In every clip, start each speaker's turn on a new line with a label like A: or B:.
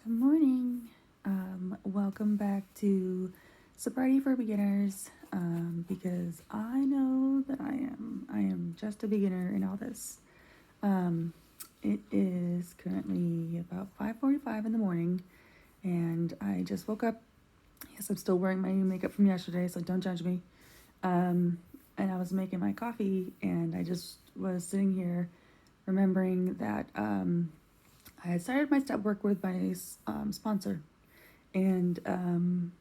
A: Good morning. Welcome back to Sobriety for Beginners. Because I know that I am just a beginner in all this. It is currently about 5:45 in the morning, and I just woke up. Yes, I'm still wearing my new makeup from yesterday, so don't judge me. And I was making my coffee, and I just was sitting here remembering that I had started my step work with my sponsor. And,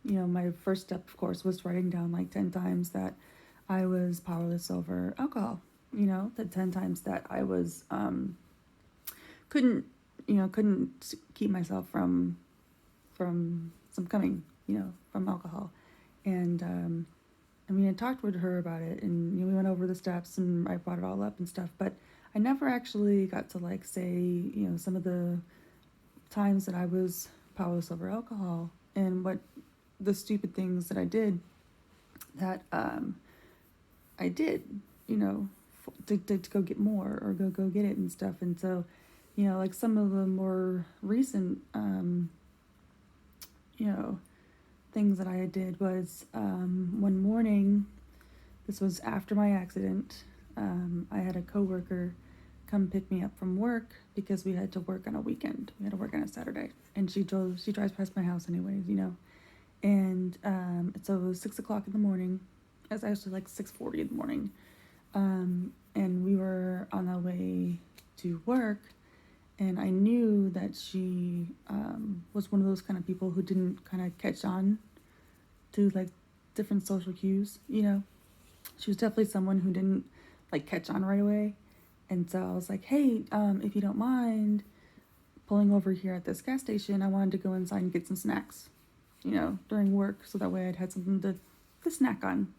A: my first step, of course, was writing down like 10 times that I was powerless over alcohol. The 10 times that I was, couldn't, couldn't keep myself from succumbing, from alcohol. And, I talked with her about it, and we went over the steps, and I brought it all up and stuff. But I never actually got to like say, some of the times that I was powerless over alcohol and what the stupid things that I did that I did, to go get more or go get it and stuff. And so, like some of the more recent, things that I did was one morning, this was after my accident, I had a coworker come pick me up from work because we had to work on a weekend. We had to work on a Saturday, and she drives past my house anyways, And so it was 6 o'clock in the morning. It was actually like 6:40 in the morning, and we were on our way to work. And I knew that she was one of those kind of people who didn't kind of catch on to like different social cues. She was definitely someone who didn't like catch on right away. And so I was like, hey, if you don't mind pulling over here at this gas station, I wanted to go inside and get some snacks, during work. So that way I'd had something to snack on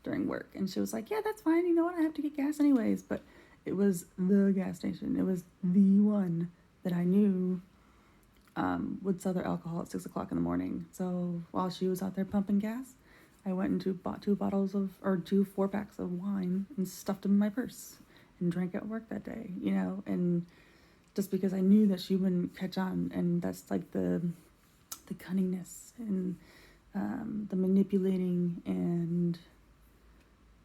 A: during work. And she was like, yeah, that's fine. You know what? I have to get gas anyways. But it was the gas station. It was the one that I knew would sell their alcohol at 6 o'clock in the morning. So while she was out there pumping gas, I went and bought 4-packs of wine and stuffed them in my purse and drank at work that day, and just because I knew that she wouldn't catch on. And that's like the cunningness and the manipulating and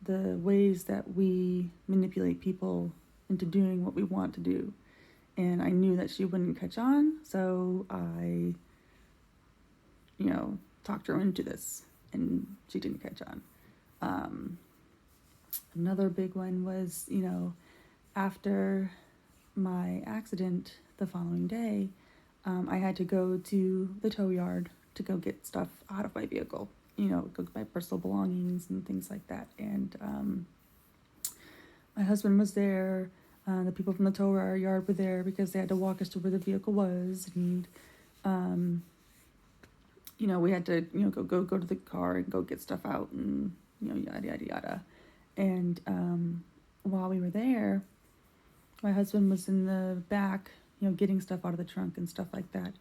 A: the ways that we manipulate people into doing what we want to do. And I knew that she wouldn't catch on, so I, talked her into this, and she didn't catch on. Another big one was, after my accident the following day, I had to go to the tow yard to go get stuff out of my vehicle, go get my personal belongings and things like that. And my husband was there. The people from the tow yard were there because they had to walk us to where the vehicle was. And, we had to, go to the car and go get stuff out and, yada, yada, yada. And while we were there, my husband was in the back, getting stuff out of the trunk and stuff like that.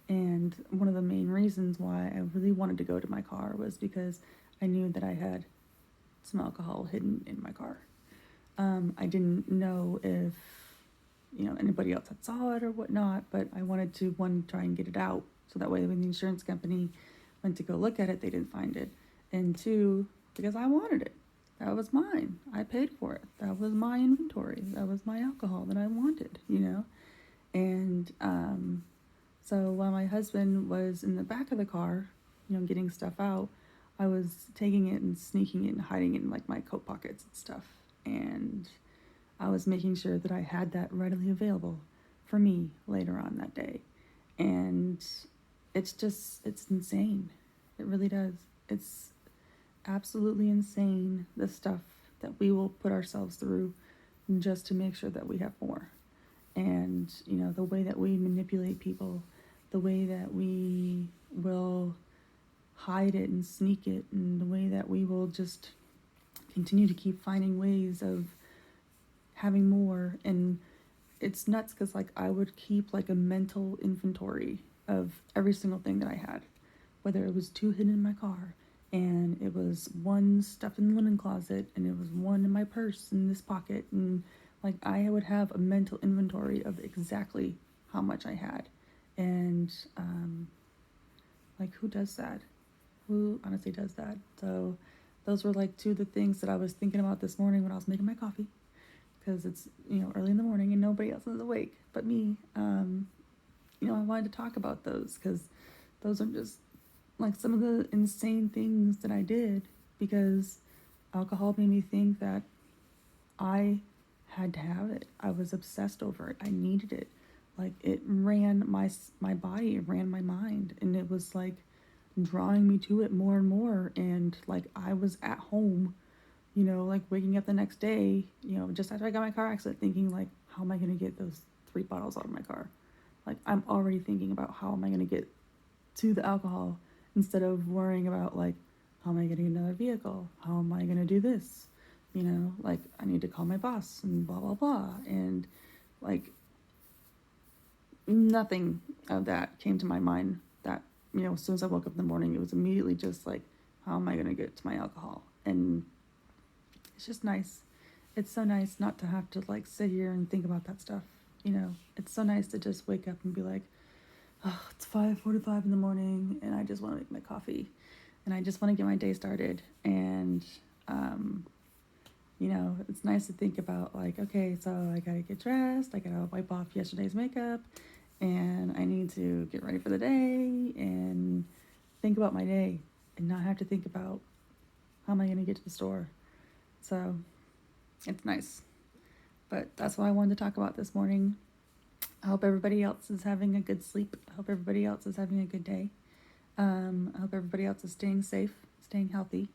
A: And one of the main reasons why I really wanted to go to my car was because I knew that I had some alcohol hidden in my car. I didn't know if, anybody else had saw it or whatnot, but I wanted to, one, try and get it out. So that way when the insurance company went to go look at it, they didn't find it. And two, because I wanted it. That was mine. I paid for it. That was my inventory. That was my alcohol that I wanted, And so while my husband was in the back of the car, getting stuff out, I was taking it and sneaking it and hiding it in like my coat pockets and stuff. And I was making sure that I had that readily available for me later on that day. And it's insane. It really does. It's absolutely insane, the stuff that we will put ourselves through just to make sure that we have more. And, the way that we manipulate people, the way that we will hide it and sneak it, and the way that we will just continue to keep finding ways of having more. And it's nuts because like I would keep like a mental inventory of every single thing that I had, whether it was two hidden in my car, and it was one stuffed in the linen closet, and it was one in my purse in this pocket, and like I would have a mental inventory of exactly how much I had. And like, who does that? Who honestly does that? So those were like two of the things that I was thinking about this morning when I was making my coffee, because it's, early in the morning and nobody else is awake but me. I wanted to talk about those because those are just like some of the insane things that I did, because alcohol made me think that I had to have it. I was obsessed over it. I needed it. Like, it ran my body, it ran my mind, and it was like drawing me to it more and more. And like, I was at home, like waking up the next day, just after I got my car accident, thinking like, how am I going to get those 3 bottles out of my car? Like, I'm already thinking about how am I going to get to the alcohol, instead of worrying about like, how am I getting another vehicle? How am I going to do this? Like, I need to call my boss and blah, blah, blah. And like, nothing of that came to my mind. That, as soon as I woke up in the morning, it was immediately just like, how am I going to get to my alcohol? And it's just nice. It's so nice not to have to like sit here and think about that stuff. It's so nice to just wake up and be like, oh, it's 5:45 in the morning and I just want to make my coffee and I just want to get my day started. And, it's nice to think about like, okay, so I got to get dressed. I got to wipe off yesterday's makeup and I need to get ready for the day and think about my day and not have to think about how am I going to get to the store. So it's nice. But that's what I wanted to talk about this morning. I hope everybody else is having a good sleep. I hope everybody else is having a good day. I hope everybody else is staying safe, staying healthy.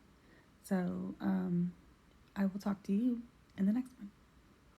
A: So I will talk to you in the next one.